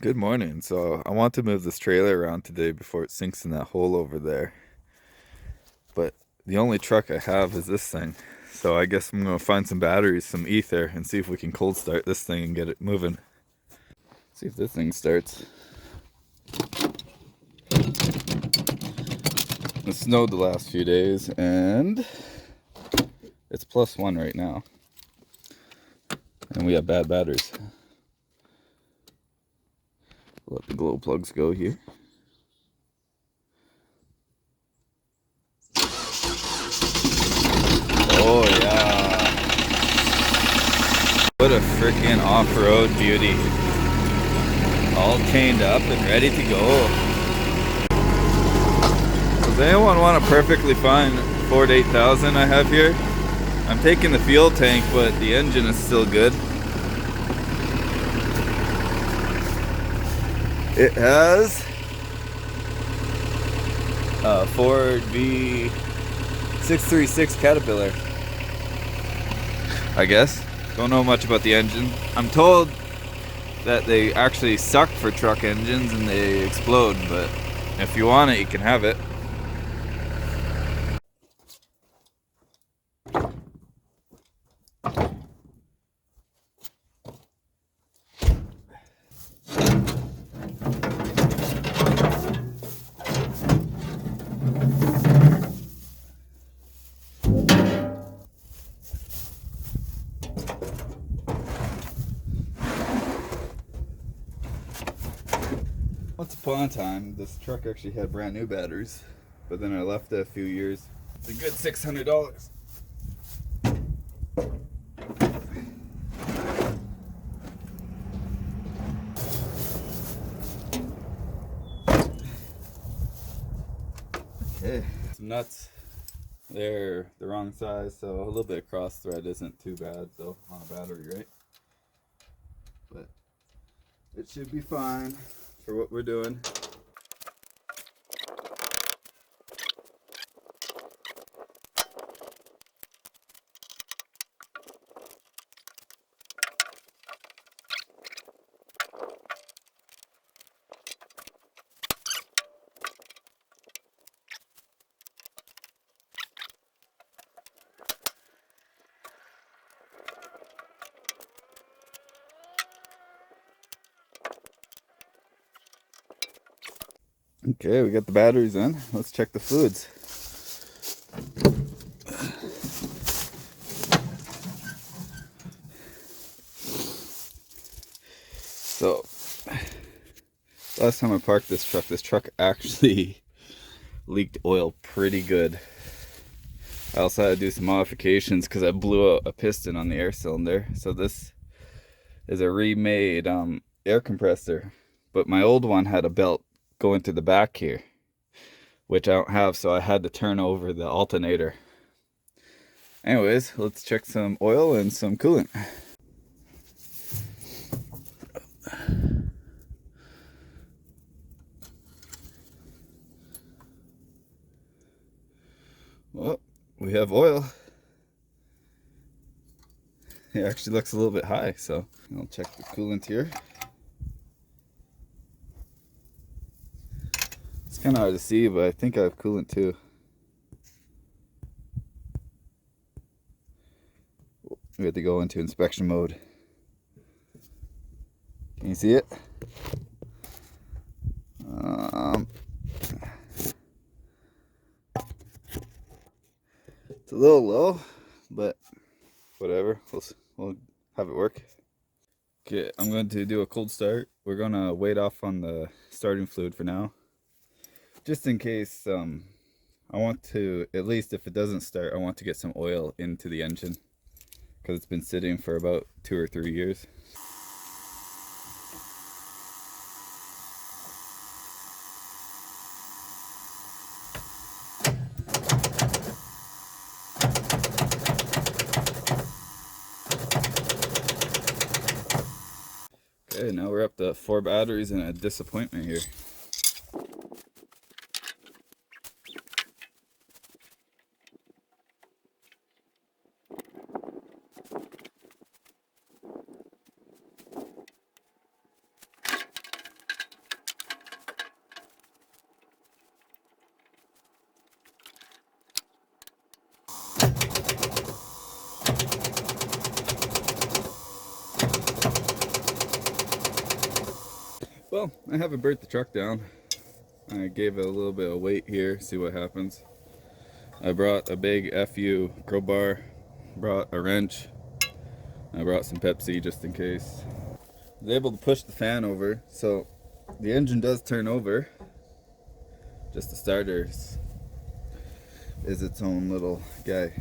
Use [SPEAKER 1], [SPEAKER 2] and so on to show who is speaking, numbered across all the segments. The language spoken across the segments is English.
[SPEAKER 1] Good morning. So I want to move this trailer around today before it sinks in that hole over there. But the only truck I have is this thing. So I guess I'm going to find some batteries, some ether, and see if we can cold start this thing and get it moving. See if this thing starts. It snowed the last few days and it's +1 right now. And we have bad batteries. Let the glow plugs go here. Oh yeah. What a freaking off-road beauty. All chained up and ready to go. Does anyone want a perfectly fine Ford 8000 I have here? I'm taking the fuel tank, but the engine is still good. It has a Ford V636 Caterpillar, I guess. Don't know much about the engine. I'm told that they actually suck for truck engines and they explode, but if you want it, you can have it. Once upon a time, this truck actually had brand new batteries, but then I left it a few years. It's a good $600. Okay. Some nuts. They're the wrong size, so a little bit of cross thread isn't too bad, so on a battery, right? But it should be fine for what we're doing. Okay, we got the batteries in. Let's check the fluids. So, last time I parked this truck actually leaked oil pretty good. I also had to do some modifications because I blew out a piston on the air cylinder. So this is a remade air compressor, but my old one had a belt going to the back here, which I don't have, so I had to turn over the alternator. Anyways, let's check some oil and some coolant. Well, we have oil. It actually looks a little bit high, so I'll check the coolant here. It's kind of hard to see, but I think I have coolant too. We have to go into inspection mode. Can you see it? It's a little low, but whatever. We'll have it work. Okay, I'm going to do a cold start. We're going to wait off on the starting fluid for now. Just in case, I want to, at least if it doesn't start, I want to get some oil into the engine because it's been sitting for about 2 or 3 years. Okay, now we're up to 4 batteries and a disappointment here. Well, I haven't burnt the truck down. I gave it a little bit of weight here, see what happens. I brought a big FU crowbar, brought a wrench, I brought some Pepsi just in case. I was able to push the fan over, so the engine does turn over. Just the starter is its own little guy.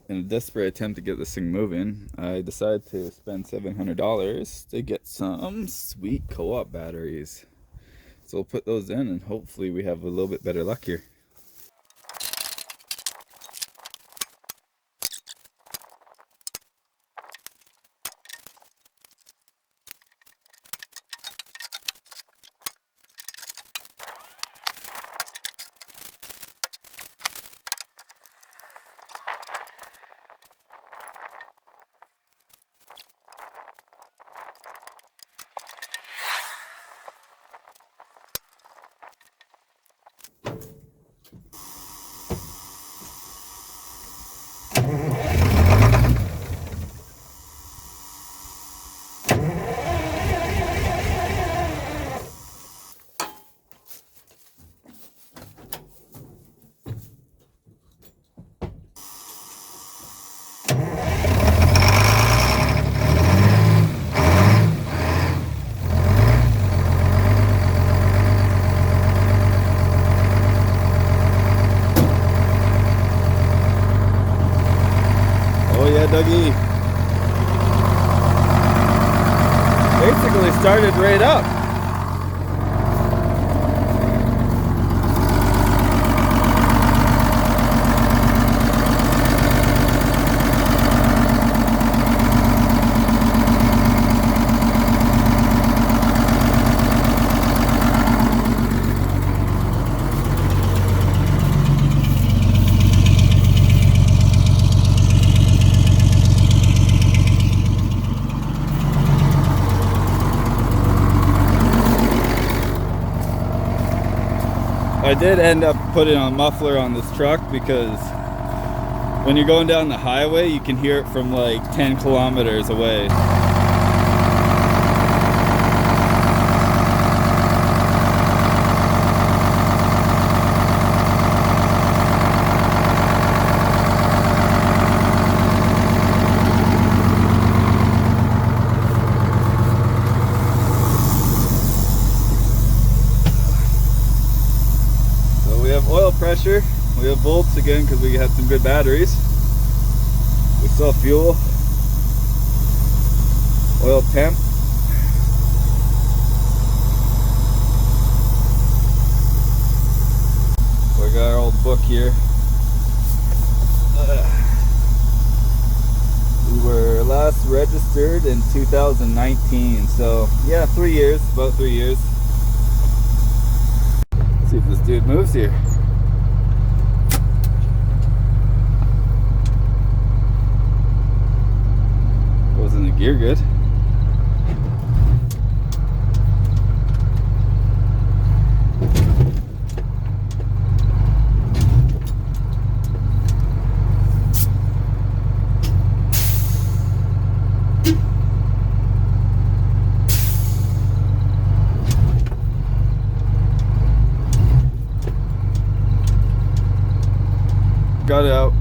[SPEAKER 1] In a desperate attempt to get this thing moving, I decided to spend $700 to get some sweet co-op batteries. So we'll put those in and hopefully we have a little bit better luck here. Oh yeah, Dougie. Basically started right up. I did end up putting a muffler on this truck because when you're going down the highway, you can hear it from like 10 kilometers away. Oil pressure, we have volts again because we had some good batteries. We still have fuel, oil temp. We got our old book here. We were last registered in 2019, so yeah, 3 years, about 3 years. Let's see if this dude moves here. Wasn't the gear good? Got it out.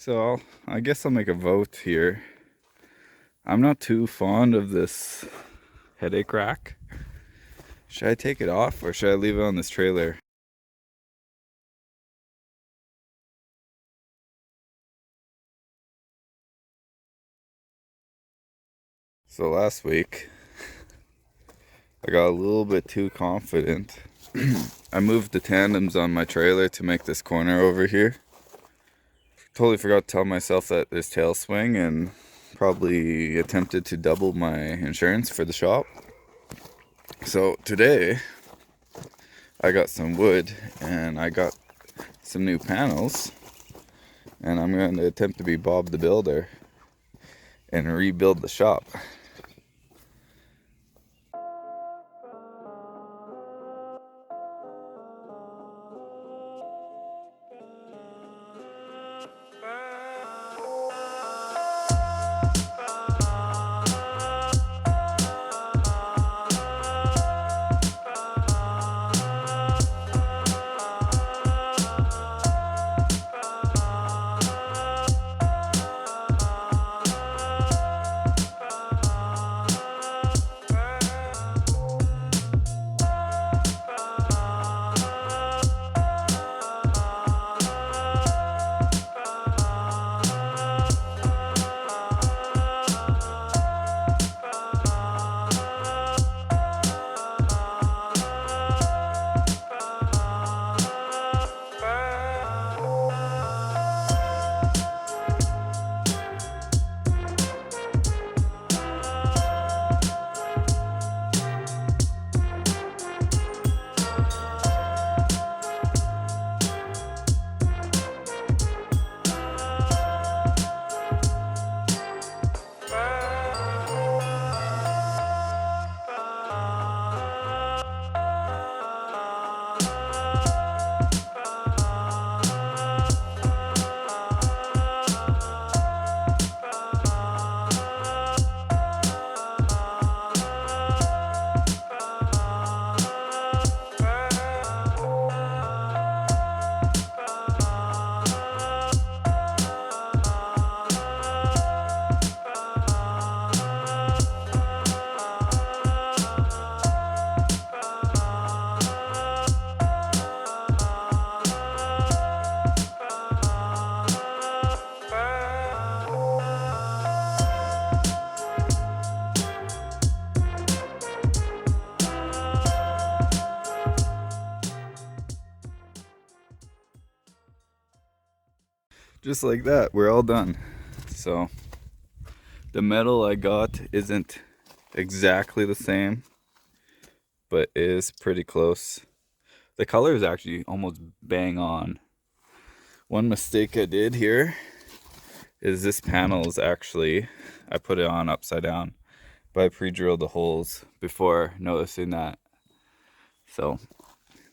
[SPEAKER 1] So I guess I'll make a vote here. I'm not too fond of this headache rack. Should I take it off or should I leave it on this trailer? So last week, I got a little bit too confident. I moved the tandems on my trailer to make this corner over here. Totally forgot to tell myself that there's tail swing and probably attempted to double my insurance for the shop. So today, I got some wood and I got some new panels. And I'm going to attempt to be Bob the Builder and rebuild the shop. Just like that, we're all done. So the metal I got isn't exactly the same, but is pretty close. The color is actually almost bang on. One mistake I did here is this panel is actually, I put it on upside down, but I pre-drilled the holes before noticing that. So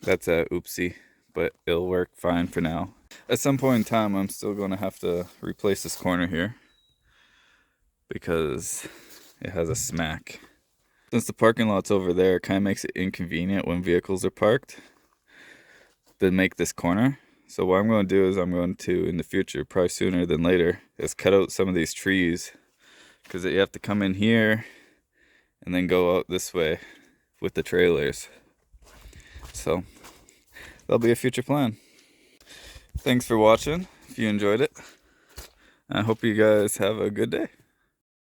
[SPEAKER 1] that's a oopsie, but it'll work fine for now. At some point in time, I'm still going to have to replace this corner here because it has a smack. Since the parking lot's over there, it kind of makes it inconvenient when vehicles are parked to make this corner. So what I'm going to do is I'm going to, in the future, probably sooner than later, is cut out some of these trees because you have to come in here and then go out this way with the trailers. So that'll be a future plan. Thanks for watching if you enjoyed it. I hope you guys have a good day.